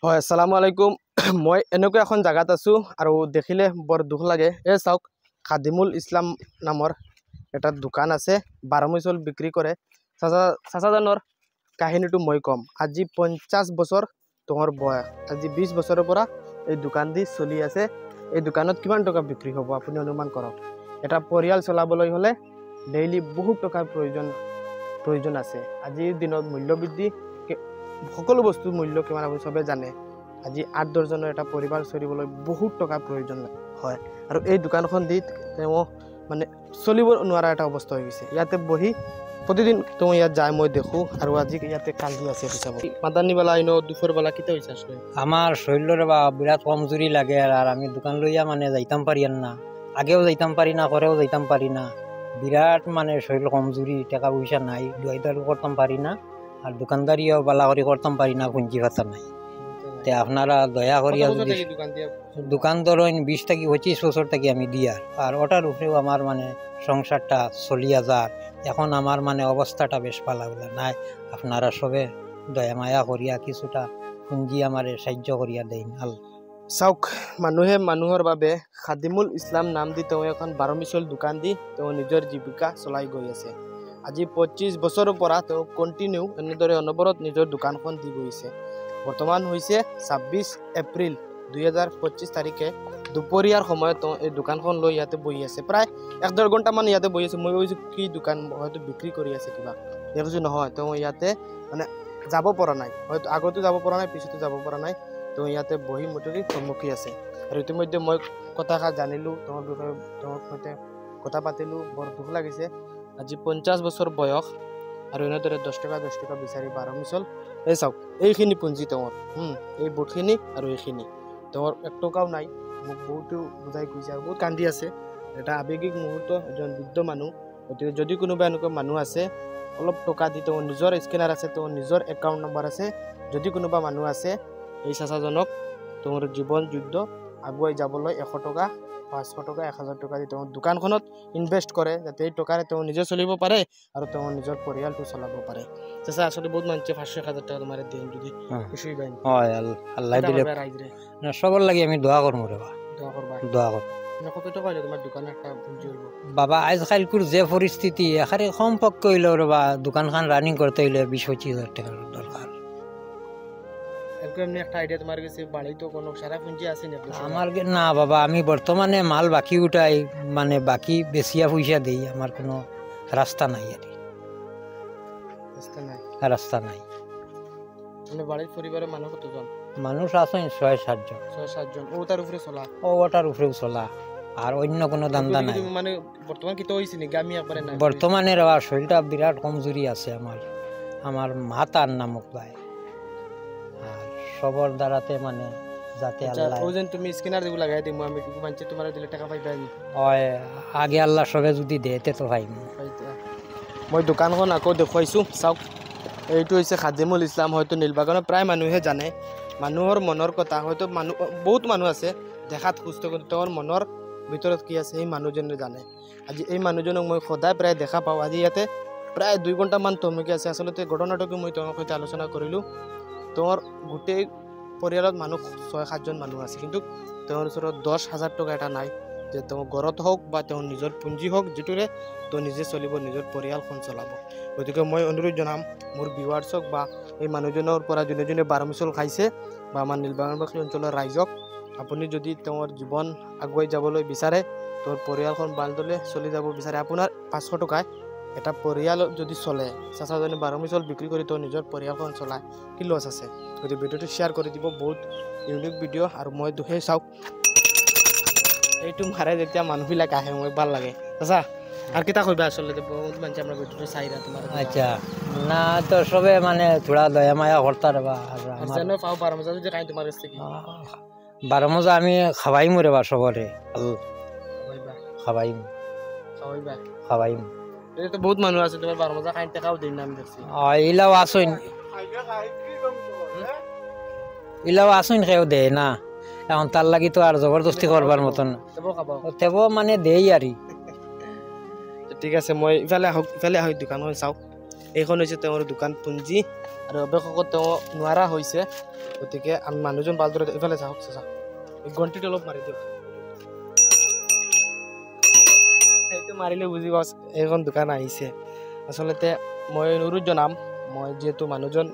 হয়, আসসালামু আলাইকুম। মই এনেকুৱা এখন জায়গাত আছো আৰু দেখিলে বৰ দুখ লাগে। এই চাওক, খাদিমুল ইছলাম নামৰ এটা দোকান আছে, বাৰমিচল বিক্ৰী কৰে। চাচাজনৰ কাহিনীটো মই কম। আজি 50 বছৰ তোমাৰ বয়স, আজি 20 বছৰৰ পৰা এই দোকান দি চলি আছে। এই দোকানত কিমান টকা বিক্ৰী হ'ব আপুনি অনুমান কৰক। এটা পৰিয়াল চলাবলৈ হ'লে ডেইলি বহুত টকাৰ প্ৰয়োজন আছে। আজিৰ দিনত মূল্যবৃদ্ধি, সকলো বস্তুৰ মূল্য কিমান আপুনি চবে জানে। আজি 8-10 জনৰ এটা পৰিবাৰ চলিবলৈ বহুত টকাৰ প্ৰয়োজন হয়, আৰু এই দোকানখন দি তেওঁ মানে চলিব নোৱাৰা এটা অৱস্থা হৈ গৈছে। ইয়াতে বহি প্ৰতিদিন তেওঁ ইয়াত যায়, মই দেখোঁ, আৰু আজি ইয়াতে কান্দি আছে। হিচাপ মাদানীবালা ইনো দুপুৰবেলা কেতিয়া হৈছে আসলে আমার শরীরের বা বিরাট কমজোরি লাগে, আর আমি দোকান লইয়া মানে যাইতাম পারি না, আগেও যাইতাম পারি না, পরেও যাইতাম পারি না। বিরাট মানে শরীর কমজোরি, টাকা পয়সা নাই, দুয়াইদারি করতাম পারি না, আর দোকানদারিও বালা করি করতাম পারি না, পুঁজি ভাতা নাই। তে আপনারা দয়া করিয়া যদি দোকান ধরেন 20 থেকে 25 বছর থেকে আমি দিয়া, আর ওটার উপরেও আমার মানে সংসারটা চলিয়া যার। এখন আমার মানে অবস্থাটা বেশ পালাগুলা নাই। আপনারা সবে দয়া মায়া করিয়া কিছুটা পুঁজি আমারে সাহায্য করিয়া দেন। চাওক, মানুহে মানুহৰ বাবে খাদিমুল ইছলাম নাম দি তেওঁ এখন বাৰমিচল দোকান দি তেওঁ নিজৰ জীৱিকা চলাই গৈ আছে। আজি 25 বছৰৰ পৰা তেওঁ কণ্টিনিউ এনেদৰে অনবৰত নিজৰ দোকানখন দি গৈছে। বৰ্তমান হৈছে 26 এপ্ৰিল 2025 তাৰিখে দুপৰীয়াৰ সময়ত তেওঁ এই দোকানখন লৈ ইয়াতে বহি আছে। প্ৰায় 1-1.5 ঘণ্টামান ইয়াতে বহি আছে। মই ভাবিছোঁ কি দোকান হয়তো বিক্ৰী কৰি আছে কিবা, দেখিছোঁ নহয়, তেওঁ ইয়াতে মানে যাব পৰা নাই, হয়তো আগতো যাব পৰা নাই, পিছতো যাব পৰা নাই। তেওঁ ইয়াতে বহি মুঠি থমকি আছে। আৰু ইতিমধ্যে মই কথাষাৰ জানিলোঁ, তেওঁৰ বিষয়ে তেওঁৰ সৈতে কথা পাতিলোঁ, বৰ দুখ লাগিছে। আজি 50 বছৰ বয়স, আৰু এনেদৰে 10 টকা বিচাৰি বাৰমিচল। এই চাওক, এইখিনি পুঁজি তেওঁৰ, এই বুটখিনি আৰু এইখিনি তেওঁৰ 1 টকাও নাই। মোক বহুতো বুজাই কৈছে আৰু বহুত কান্দি আছে। এটা আৱেগিক মুহূৰ্ত, এজন বৃদ্ধ মানুহ। গতিকে যদি কোনোবা এনেকুৱা মানুহ আছে, অলপ টকা দি, তেওঁৰ নিজৰ স্কেনাৰ আছে, তেওঁৰ নিজৰ একাউণ্ট নম্বৰ আছে, যদি কোনোবা মানুহ আছে, এই চাচাজনক তেওঁৰ জীৱন যুদ্ধ আগুৱাই যাবলৈ 100 টকা, 500 টকা, 1000 টকা দি তেওঁৰ দোকানখনত ইনভেষ্ট কৰে, যাতে এই টকাৰে তেওঁ নিজে চলিব পাৰে আৰু তেওঁ নিজৰ পৰিয়ালটো চলাব পাৰে। চাচা, আসলে বহুত মানুহে 500-1000 টাকা তোমাৰ দিন যদি খুশি পায়। হয়, আল্লাহ দিলে না সবার লাগি আমি দোয়া করবো রে, দোয়া করবা, দোয়া করব। কত টাকা হইলো তোমার দোকানে একটা পুঁজি হইলো বাবা? আজকালকুর যে পরিস্থিতি, এখানে কমপক্ষে হইল রে বা, দোকানখান রানিং করতে হইলে 20-25 হাজার টাকার দরকার। এমনি একটা আইডিয়া তোমার কাছে বাড়ি তো কোনো সারা পুঁজি আছে না আমার না বাবা, আমি বর্তমানে মাল বাকি উঠাই, মানে বাকি বেশিয়া পয়সা দেই, আমার কোনো রাস্তা নাই, আর রাস্তা নাই। মানে বাড়ির পরিবারের মানুষ কতজন? মানুষ আছেন 6-7 জন। 6-7 জন। ওটার উপরে চলা? ওটার উপরেও চলা, আর অন্য কোনো দান্দা নাই। মানে বর্তমান কি তো হইছে নি গামি একবারে নাই? বর্তমানে শরীরটা বিরাট কমজোরি আছে আমার মাতার নামক ভাই, আর সবর দ্বারাতে মানে যাতে আল্লাহ ওজন তুমি স্ক্যানার দিব লাগাই দিমু, আমি কি মানছে তোমার দিলে টাকা পাইবা নি? ওই আগে আল্লাহ সবে যদি দেতে তো পাইম। মই দোকানখন আকৌ দেখুৱাইছো, চাওক, এইটো হৈছে খাদিমুল ইছলাম। হয়তো নীলবাগানৰ প্ৰায় মানুহে জানে। মানুহৰ মনৰ কথা, হয়তো বহুত মানুহ আছে দেখাত সুস্থ, কিন্তু তেওঁৰ মনৰ ভিতৰত কি আছে সেই মানুহজনে জানে। আজি এই মানুহজনক মই সদায় প্ৰায় দেখা পাওঁ। আজি ইয়াতে প্ৰায় 2 ঘণ্টামান থমকি আছে। আচলতে ঘটনাটোকে মই তেওঁৰ সৈতে আলোচনা কৰিলোঁ। তেওঁৰ গোটেই পৰিয়ালত মানুহ 6-7 জন মানুহ আছে, কিন্তু তেওঁৰ ওচৰত 10,000 টকা এটা নাই, যে তেওঁ ঘৰত হওক বা তেওঁৰ নিজৰ পুঁজি হওক, যিটোৰে তেওঁ নিজে চলিব, নিজৰ পৰিয়ালখন চলাব। গতিকে মই অনুৰোধ জনাম মোৰ ভিউৱাৰ্ছক বা এই মানুহজনৰ পৰা যোনে যোনে বাৰমিচল খাইছে, বা আমাৰ নীলবাগানবাসী অঞ্চলৰ ৰাইজক, আপুনি যদি তেওঁৰ জীৱন আগুৱাই যাবলৈ বিচাৰে, তেওঁৰ পৰিয়ালখন ভালদৰে চলি যাব বিচাৰে, আপোনাৰ 500 টকায় এটা পৰিয়াল যদি চলে, চাচাজনে বাৰমিচল বিক্ৰী কৰি তেওঁ নিজৰ পৰিয়ালখন চলায়, কি লছ আছে? গতিকে ভিডিঅ'টো শ্বেয়াৰ কৰি দিব, বহুত ইউনিক ভিডিঅ'। আৰু মই দুখেই চাওক, এইটো মাৰে যেতিয়া মানুহবিলাক আহে, মই ভাল লাগে। চাচা, আর কিতা কইবা? আসলে বহুত মানুষ আমরা ভিডিওটা চাইরা তোমার। আচ্ছা, না তো সবে মানে থোড়া দয়া মায়া করতে রেবা। আর যেন পাও 12 মজা যদি খাই তোমার কাছ থেকে 12 মজা আমি খাওয়াইম রেবা সবরে। খাওয়াইম এই তো বহুত মানুষ আছে তোমার 12 মজা খাইতে খাও দিন আমি দেখছি। ইলাও আসুন, ইলাও আসুন, খেয়েও দেয় না। এখন তার লাগি তো আর জবরদস্তি করবার মতন তেব মানে দেই আরি। ঠিক আছে, মই ইফালে আহক দোকানখন চাওক। এইখন হৈছে তেওঁৰ দোকান পুঞ্জি, আৰু অৱশেষত তেওঁ নোৱাৰা হৈছে গতিকে আমি মানুহজন ভালদৰে এইফালে যাওক চাচা এই ঘণ্টিটো অলপ মাৰি দিয়ক এইটো মাৰিলে বুজি পাছ এইখন দোকান আহিছে আচলতে মই অনুৰোধ জনাম মই যিহেতু মানুহজন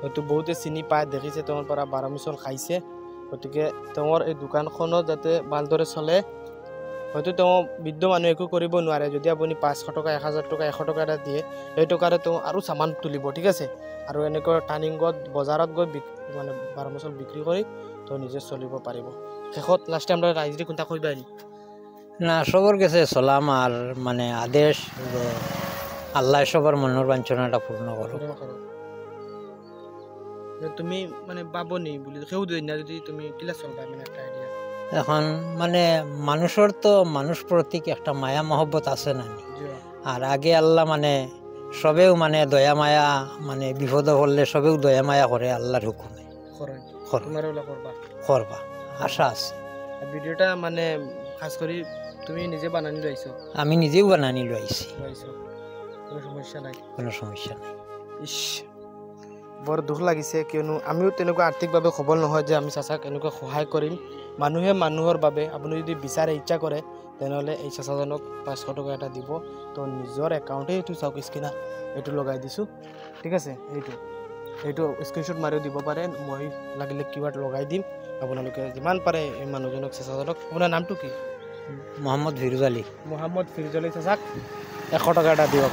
হয়তো বহুতে চিনি পায় দেখিছে তেওঁৰ পৰা 12 মিছল খাইছে গতিকে তেওঁৰ এই দোকানখনত যাতে ভালদৰে চলে হয়তো তেওঁ বৃদ্ধ মানুহ একো কৰিব নোৱাৰে যদি আপুনি 500 টকা 1000 টকা 100 টকা এটা দিয়ে এই টকাৰে তেওঁ আৰু সামান তুলিব ঠিক আছে আৰু এনেকৈ টাৰ্নিংত বজাৰত গৈ মানে 12 মিছল বিক্ৰী কৰি তেওঁ নিজে চলিব পাৰিব শেষত লাষ্ট টাইম ৰাইজৰি কোনটা কইবা নি না সবার কাছে সালাম আর মানে আদেশ যে আল্লাহ সবার মনের বাঞ্ছনাটা পূর্ণ করো তুমি মানে বাবনি বলি কেউ দিই না যদি তুমি কিলা চলবা মানে একটা আইডিয়া এখন মানে মানুষের তো মানুষ প্রতি একটা মায়া মহব্বত আছে না আর আগে আল্লাহ মানে সবেও মানে দয়া মায়া মানে বিপদ হলে সবেও দয়া মায়া করে আল্লাহর হুকুমে তোমার ওলা করবা করবা আশা আছে ভিডিওটা মানে খাস করে তুমি নিজে বানানি লাইছো আমি নিজেও বানানি লাইছি কোনো সমস্যা নাই কোনো সমস্যা নাই ইস বৰ দুখ লাগিছে কিয়নো আমিও তেনেকুৱা আৰ্থিকভাৱে সবল নহয় যে আমি চাচাক এনেকুৱা সহায় কৰিম মানুহে মানুহৰ বাবে আপুনি যদি বিচাৰে ইচ্ছা কৰে তেনেহ'লে এই চাচাজনক 500 টকা এটা দিব তো নিজৰ একাউণ্টে এইটো চাওক স্ক্ৰীনাৰ এইটো লগাই দিছোঁ ঠিক আছে এইটো স্ক্ৰীনশ্বট মাৰিও দিব পাৰে মই লাগিলে কিউআৰ লগাই দিম আপোনালোকে যিমান পাৰে এই মানুহজনক চাচাজনক আপোনাৰ নামটো কি মোহাম্মদ ফিৰোজ আলী চাচাক 100 টকা এটা দিয়ক